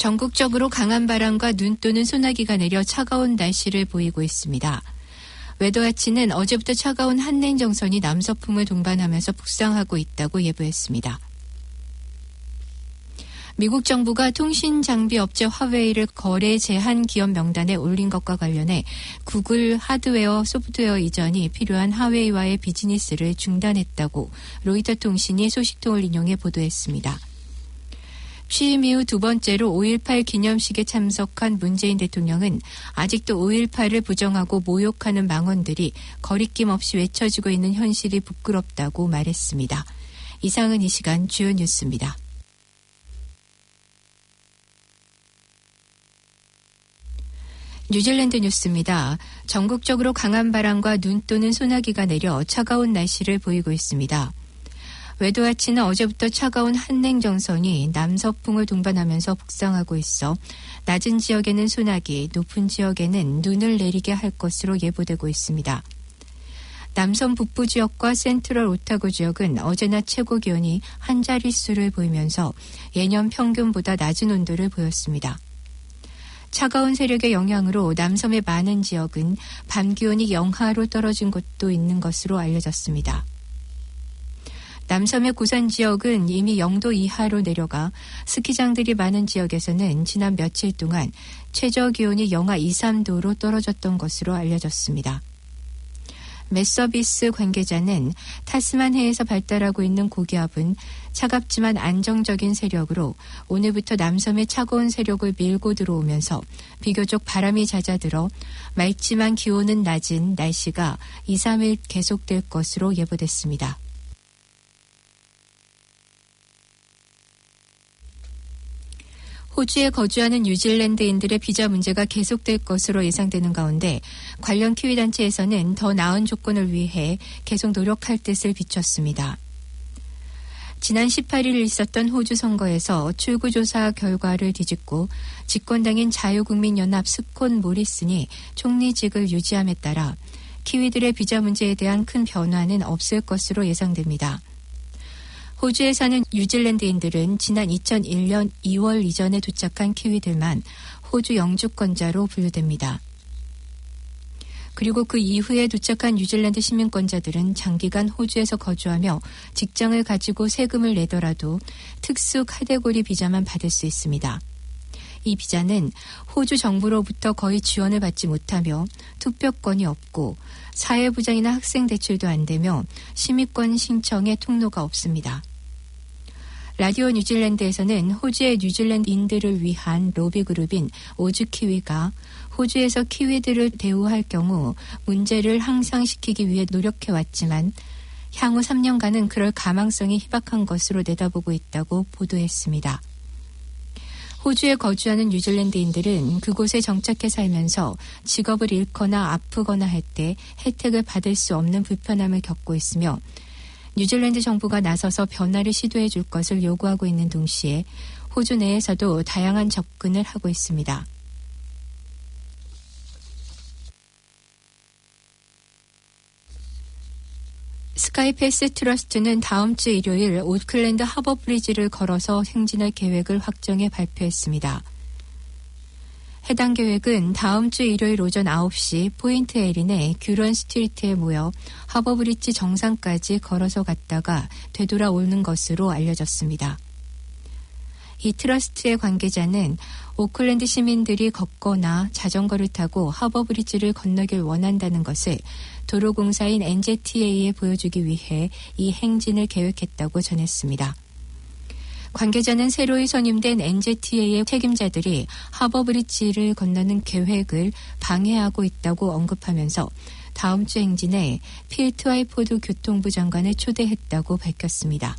전국적으로 강한 바람과 눈 또는 소나기가 내려 차가운 날씨를 보이고 있습니다. 웨더와치는 어제부터 차가운 한냉정선이 남서풍을 동반하면서 북상하고 있다고 예보했습니다. 미국 정부가 통신장비 업체 화웨이를 거래 제한 기업 명단에 올린 것과 관련해 구글 하드웨어, 소프트웨어 이전이 필요한 화웨이와의 비즈니스를 중단했다고 로이터 통신이 소식통을 인용해 보도했습니다. 취임 이후 두 번째로 5.18 기념식에 참석한 문재인 대통령은 아직도 5.18을 부정하고 모욕하는 망언들이 거리낌 없이 외쳐지고 있는 현실이 부끄럽다고 말했습니다. 이상은 이 시간 주요 뉴스입니다. 뉴질랜드 뉴스입니다. 전국적으로 강한 바람과 눈 또는 소나기가 내려 차가운 날씨를 보이고 있습니다. 웨더와치는 어제부터 차가운 한냉정선이 남서풍을 동반하면서 북상하고 있어 낮은 지역에는 소나기, 높은 지역에는 눈을 내리게 할 것으로 예보되고 있습니다. 남섬 북부 지역과 센트럴 오타고 지역은 어제나 최고 기온이 한 자릿수를 보이면서 예년 평균보다 낮은 온도를 보였습니다. 차가운 세력의 영향으로 남섬의 많은 지역은 밤 기온이 영하로 떨어진 곳도 있는 것으로 알려졌습니다. 남섬의 고산 지역은 이미 0도 이하로 내려가 스키장들이 많은 지역에서는 지난 며칠 동안 최저 기온이 영하 2, 3도로 떨어졌던 것으로 알려졌습니다. 맷서비스 관계자는 타스만해에서 발달하고 있는 고기압은 차갑지만 안정적인 세력으로 오늘부터 남섬의 차가운 세력을 밀고 들어오면서 비교적 바람이 잦아들어 맑지만 기온은 낮은 날씨가 2, 3일 계속될 것으로 예보됐습니다. 호주에 거주하는 뉴질랜드인들의 비자 문제가 계속될 것으로 예상되는 가운데 관련 키위 단체에서는 더 나은 조건을 위해 계속 노력할 뜻을 비췄습니다. 지난 18일 있었던 호주 선거에서 출구조사 결과를 뒤집고 집권당인 자유국민연합 스콧 모리슨이 총리직을 유지함에 따라 키위들의 비자 문제에 대한 큰 변화는 없을 것으로 예상됩니다. 호주에 사는 뉴질랜드인들은 지난 2001년 2월 이전에 도착한 키위들만 호주 영주권자로 분류됩니다. 그리고 그 이후에 도착한 뉴질랜드 시민권자들은 장기간 호주에서 거주하며 직장을 가지고 세금을 내더라도 특수 카테고리 비자만 받을 수 있습니다. 이 비자는 호주 정부로부터 거의 지원을 받지 못하며 투표권이 없고 사회부장이나 학생 대출도 안 되며 시민권 신청의 통로가 없습니다. 라디오 뉴질랜드에서는 호주의 뉴질랜드인들을 위한 로비 그룹인 오즈키위가 호주에서 키위들을 대우할 경우 문제를 향상시키기 위해 노력해왔지만 향후 3년간은 그럴 가망성이 희박한 것으로 내다보고 있다고 보도했습니다. 호주에 거주하는 뉴질랜드인들은 그곳에 정착해 살면서 직업을 잃거나 아프거나 할 때 혜택을 받을 수 없는 불편함을 겪고 있으며 뉴질랜드 정부가 나서서 변화를 시도해 줄 것을 요구하고 있는 동시에 호주 내에서도 다양한 접근을 하고 있습니다. 스카이패스 트러스트는 다음 주 일요일 오클랜드 하버 브리지를 걸어서 행진할 계획을 확정해 발표했습니다. 해당 계획은 다음 주 일요일 오전 9시 포인트 에린의 규런 스트리트에 모여 하버브리지 정상까지 걸어서 갔다가 되돌아오는 것으로 알려졌습니다. 이 트러스트의 관계자는 오클랜드 시민들이 걷거나 자전거를 타고 하버브리지를 건너길 원한다는 것을 도로공사인 NZTA에 보여주기 위해 이 행진을 계획했다고 전했습니다. 관계자는 새로이 선임된 NZTA의 책임자들이 하버브리지를 건너는 계획을 방해하고 있다고 언급하면서 다음 주 행진에 필 트와이포드 교통부 장관을 초대했다고 밝혔습니다.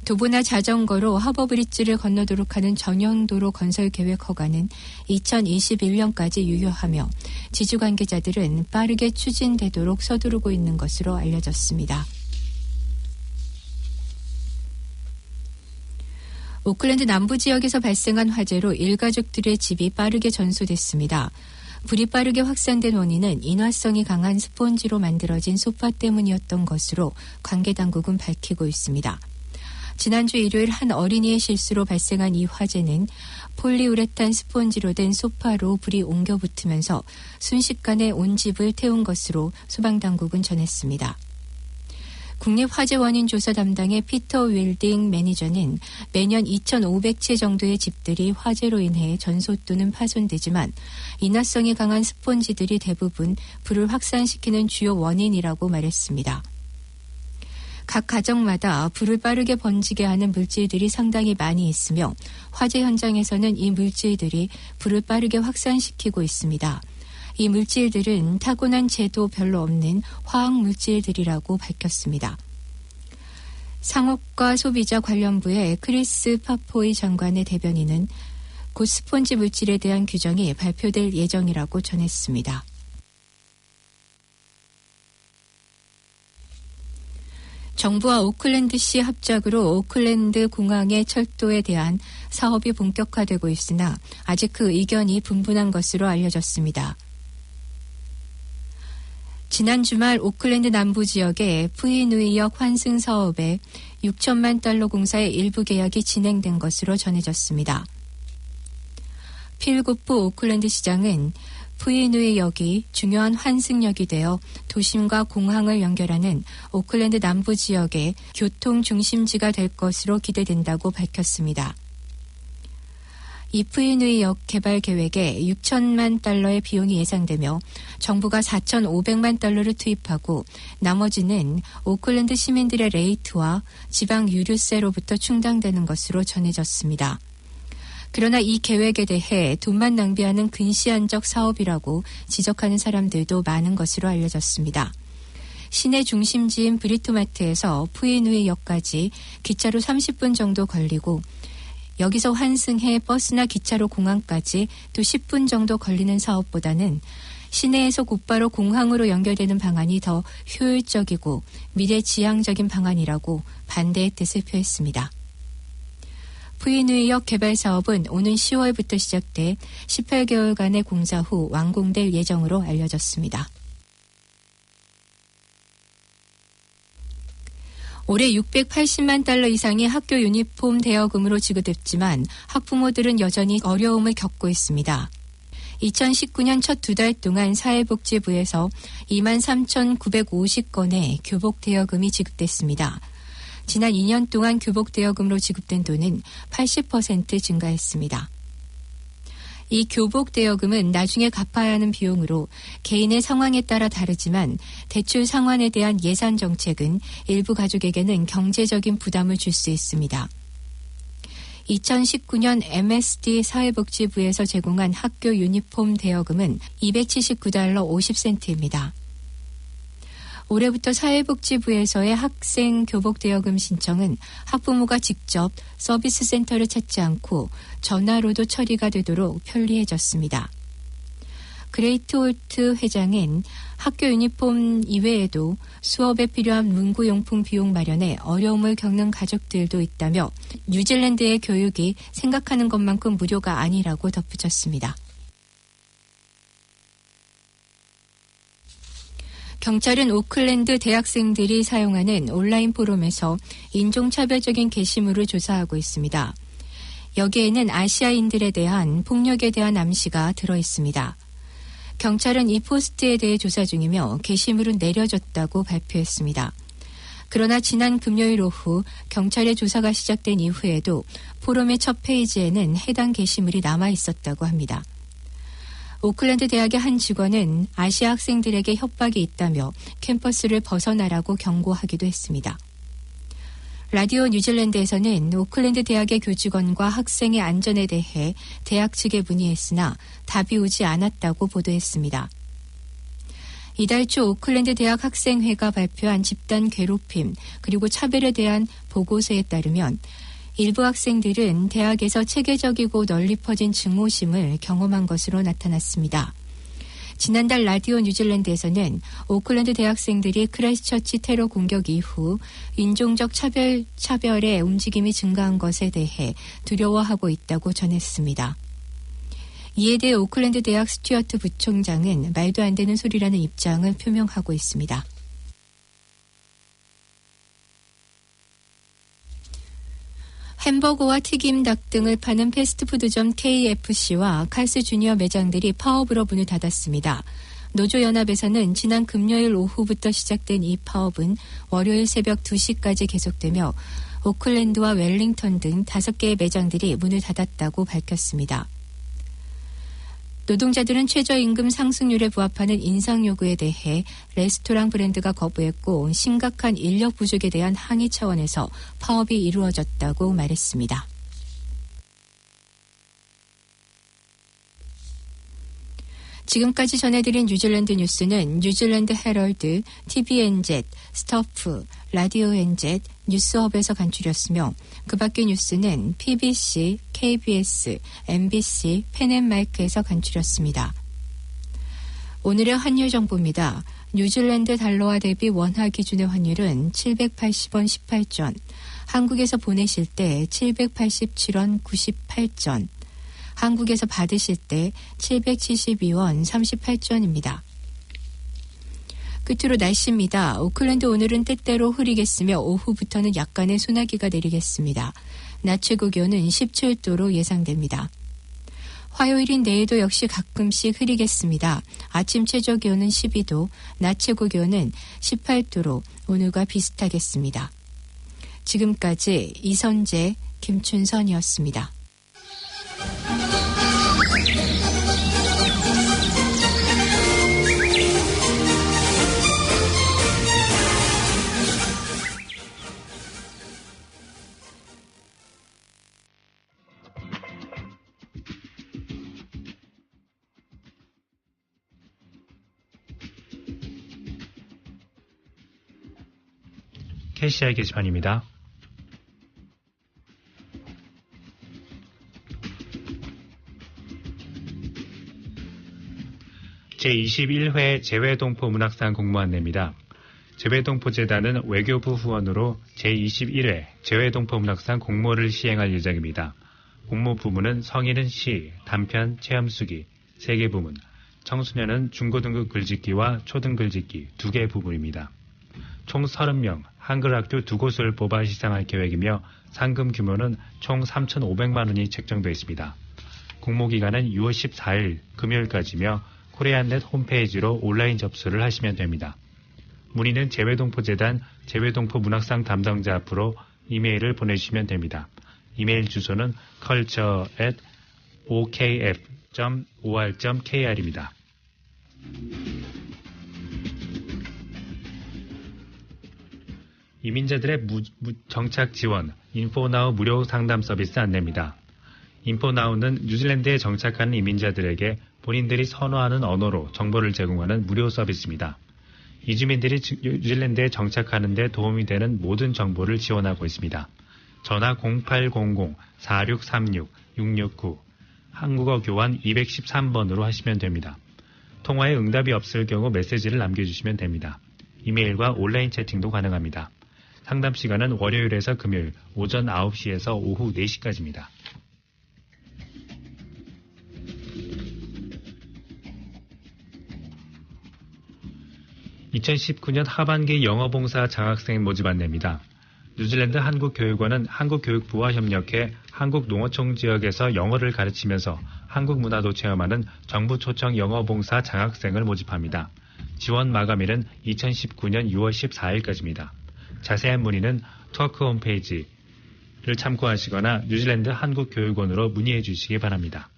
도보나 자전거로 하버브리지를 건너도록 하는 전용도로 건설 계획 허가는 2021년까지 유효하며 지주 관계자들은 빠르게 추진되도록 서두르고 있는 것으로 알려졌습니다. 오클랜드 남부 지역에서 발생한 화재로 일가족들의 집이 빠르게 전소됐습니다. 불이 빠르게 확산된 원인은 인화성이 강한 스펀지로 만들어진 소파 때문이었던 것으로 관계 당국은 밝히고 있습니다. 지난주 일요일 한 어린이의 실수로 발생한 이 화재는 폴리우레탄 스폰지로 된 소파로 불이 옮겨 붙으면서 순식간에 온 집을 태운 것으로 소방당국은 전했습니다. 국립화재원인조사 담당의 피터 윌딩 매니저는 매년 2,500채 정도의 집들이 화재로 인해 전소 또는 파손되지만 인화성이 강한 스폰지들이 대부분 불을 확산시키는 주요 원인이라고 말했습니다. 각 가정마다 불을 빠르게 번지게 하는 물질들이 상당히 많이 있으며 화재 현장에서는 이 물질들이 불을 빠르게 확산시키고 있습니다. 이 물질들은 타고난 재도 별로 없는 화학 물질들이라고 밝혔습니다. 상업과 소비자 관련부의 크리스 파포이 장관의 대변인은 곧 스폰지 물질에 대한 규정이 발표될 예정이라고 전했습니다. 정부와 오클랜드시 합작으로 오클랜드 공항의 철도에 대한 사업이 본격화되고 있으나 아직 그 의견이 분분한 것으로 알려졌습니다. 지난 주말 오클랜드 남부 지역의 푸이누이역 환승 사업에 6천만 달러 공사의 일부 계약이 진행된 것으로 전해졌습니다. 필 고프 오클랜드 시장은 푸이누이역이 중요한 환승역이 되어 도심과 공항을 연결하는 오클랜드 남부 지역의 교통 중심지가 될 것으로 기대된다고 밝혔습니다. 이 푸이누이역 개발 계획에 6천만 달러의 비용이 예상되며 정부가 4,500만 달러를 투입하고 나머지는 오클랜드 시민들의 레이트와 지방 유류세로부터 충당되는 것으로 전해졌습니다. 그러나 이 계획에 대해 돈만 낭비하는 근시안적 사업이라고 지적하는 사람들도 많은 것으로 알려졌습니다. 시내 중심지인 브리토마트에서 푸이누이역까지 기차로 30분 정도 걸리고 여기서 환승해 버스나 기차로 공항까지 또 10분 정도 걸리는 사업보다는 시내에서 곧바로 공항으로 연결되는 방안이 더 효율적이고 미래지향적인 방안이라고 반대의 뜻을 표했습니다. 푸이누이역 개발 사업은 오는 10월부터 시작돼 18개월간의 공사 후 완공될 예정으로 알려졌습니다. 올해 680만 달러 이상의 학교 유니폼 대여금으로 지급됐지만 학부모들은 여전히 어려움을 겪고 있습니다. 2019년 첫 두 달 동안 사회복지부에서 23,950건의 교복 대여금이 지급됐습니다. 지난 2년 동안 교복 대여금으로 지급된 돈은 80% 증가했습니다. 이 교복 대여금은 나중에 갚아야 하는 비용으로 개인의 상황에 따라 다르지만 대출 상환에 대한 예산 정책은 일부 가족에게는 경제적인 부담을 줄 수 있습니다. 2019년 MSD 사회복지부에서 제공한 학교 유니폼 대여금은 279달러 50센트입니다. 올해부터 사회복지부에서의 학생 교복 대여금 신청은 학부모가 직접 서비스 센터를 찾지 않고 전화로도 처리가 되도록 편리해졌습니다. 그레이트 홀트 회장은 학교 유니폼 이외에도 수업에 필요한 문구용품 비용 마련에 어려움을 겪는 가족들도 있다며 뉴질랜드의 교육이 생각하는 것만큼 무료가 아니라고 덧붙였습니다. 경찰은 오클랜드 대학생들이 사용하는 온라인 포럼에서 인종차별적인 게시물을 조사하고 있습니다. 여기에는 아시아인들에 대한 폭력에 대한 암시가 들어있습니다. 경찰은 이 포스트에 대해 조사 중이며 게시물은 내려졌다고 발표했습니다. 그러나 지난 금요일 오후 경찰의 조사가 시작된 이후에도 포럼의 첫 페이지에는 해당 게시물이 남아 있었다고 합니다. 오클랜드 대학의 한 직원은 아시아 학생들에게 협박이 있다며 캠퍼스를 벗어나라고 경고하기도 했습니다. 라디오 뉴질랜드에서는 오클랜드 대학의 교직원과 학생의 안전에 대해 대학 측에 문의했으나 답이 오지 않았다고 보도했습니다. 이달 초 오클랜드 대학 학생회가 발표한 집단 괴롭힘 그리고 차별에 대한 보고서에 따르면 일부 학생들은 대학에서 체계적이고 널리 퍼진 증오심을 경험한 것으로 나타났습니다. 지난달 라디오 뉴질랜드에서는 오클랜드 대학생들이 크라이스처치 테러 공격 이후 인종적 차별의 움직임이 증가한 것에 대해 두려워하고 있다고 전했습니다. 이에 대해 오클랜드 대학 스튜어트 부총장은 말도 안 되는 소리라는 입장을 표명하고 있습니다. 햄버거와 튀김 닭 등을 파는 패스트푸드점 KFC와 칼스 주니어 매장들이 파업으로 문을 닫았습니다. 노조연합에서는 지난 금요일 오후부터 시작된 이 파업은 월요일 새벽 2시까지 계속되며 오클랜드와 웰링턴 등 5개의 매장들이 문을 닫았다고 밝혔습니다. 노동자들은 최저임금 상승률에 부합하는 인상 요구에 대해 레스토랑 브랜드가 거부했고 심각한 인력 부족에 대한 항의 차원에서 파업이 이루어졌다고 말했습니다. 지금까지 전해드린 뉴질랜드 뉴스는 뉴질랜드 헤럴드, TVNZ, 스터프, 라디오 NZ, 뉴스허브에서 간추렸으며 그 밖의 뉴스는 PBC, KBS, MBC, 펜앤마이크에서 간추렸습니다. 오늘의 환율 정보입니다. 뉴질랜드 달러와 대비 원화 기준의 환율은 780원 18전, 한국에서 보내실 때 787원 98전, 한국에서 받으실 때 772원 38전입니다. 끝으로 날씨입니다. 오클랜드 오늘은 때때로 흐리겠으며 오후부터는 약간의 소나기가 내리겠습니다. 낮 최고 기온은 17도로 예상됩니다. 화요일인 내일도 역시 가끔씩 흐리겠습니다. 아침 최저 기온은 12도, 낮 최고 기온은 18도로 오늘과 비슷하겠습니다. 지금까지 이선재, 김춘선이었습니다. KCI 게시판입니다. 제21회 재외동포 문학상 공모 안내입니다. 재외동포재단은 외교부 후원으로 제21회 재외동포 문학상 공모를 시행할 예정입니다. 공모 부문은 성인은 시, 단편, 체험수기, 3개 부문, 청소년은 중고등급 글짓기와 초등글짓기 2개 부문입니다. 총 30명, 한글학교 2곳을 뽑아 시상할 계획이며 상금 규모는 총 3,500만 원이 책정되어 있습니다. 공모 기간은 6월 14일 금요일까지며 코리안넷 홈페이지로 온라인 접수를 하시면 됩니다. 문의는 재외동포재단 재외동포 문학상 담당자 앞으로 이메일을 보내주시면 됩니다. 이메일 주소는 culture@okf.or.kr입니다. 이민자들의 정착 지원, 인포나우 무료 상담 서비스 안내입니다. 인포나우는 뉴질랜드에 정착하는 이민자들에게 본인들이 선호하는 언어로 정보를 제공하는 무료 서비스입니다. 이주민들이 뉴질랜드에 정착하는 데 도움이 되는 모든 정보를 지원하고 있습니다. 전화 0800-4636-669, 한국어 교환 213번으로 하시면 됩니다. 통화에 응답이 없을 경우 메시지를 남겨주시면 됩니다. 이메일과 온라인 채팅도 가능합니다. 상담 시간은 월요일에서 금요일 오전 9시에서 오후 4시까지입니다. (2019년) 하반기 영어봉사 장학생 모집 안내입니다. 뉴질랜드 한국교육원은 한국교육부와 협력해 한국농어촌 지역에서 영어를 가르치면서 한국 문화도 체험하는 정부 초청 영어봉사 장학생을 모집합니다. 지원 마감일은 2019년 6월 14일까지입니다. 자세한 문의는 터크 홈페이지를 참고하시거나 뉴질랜드 한국교육원으로 문의해 주시기 바랍니다.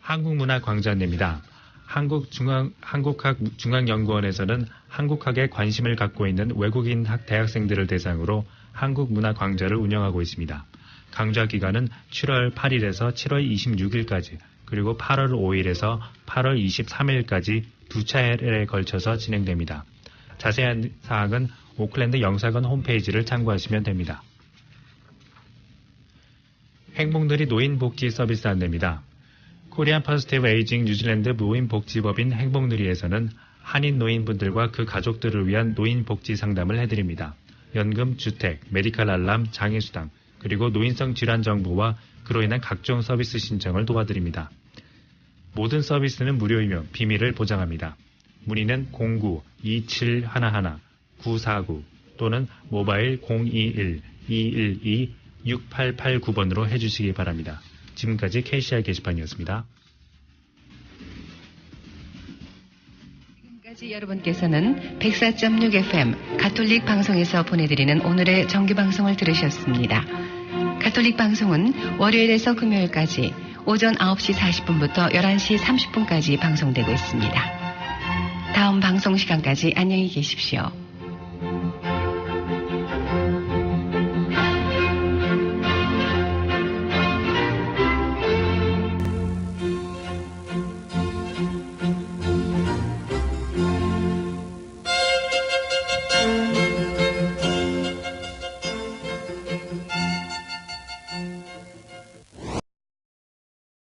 한국문화광장 안내입니다. 한국학중앙연구원에서는 한국학에 관심을 갖고 있는 외국인 대학생들을 대상으로 한국문화광장을 운영하고 있습니다. 강좌 기간은 7월 8일에서 7월 26일까지 그리고 8월 5일에서 8월 23일까지 두 차례에 걸쳐서 진행됩니다. 자세한 사항은 오클랜드 영사관 홈페이지를 참고하시면 됩니다. 행복누리 노인복지 서비스 안내입니다. 코리안 퍼스티브 에이징 뉴질랜드 노인복지법인 행복누리에서는 한인 노인분들과 그 가족들을 위한 노인복지 상담을 해드립니다. 연금, 주택, 메디칼 알람, 장애수당, 그리고 노인성 질환 정보와 그로 인한 각종 서비스 신청을 도와드립니다. 모든 서비스는 무료이며 비밀을 보장합니다. 문의는 09-2711-949 또는 모바일 021-212-6889번으로 해주시기 바랍니다. 지금까지 KCR 게시판이었습니다. 지금까지 여러분께서는 104.6 FM 가톨릭 방송에서 보내드리는 오늘의 정규방송을 들으셨습니다. 가톨릭 방송은 월요일에서 금요일까지 오전 9시 40분부터 11시 30분까지 방송되고 있습니다. 다음 방송 시간까지 안녕히 계십시오.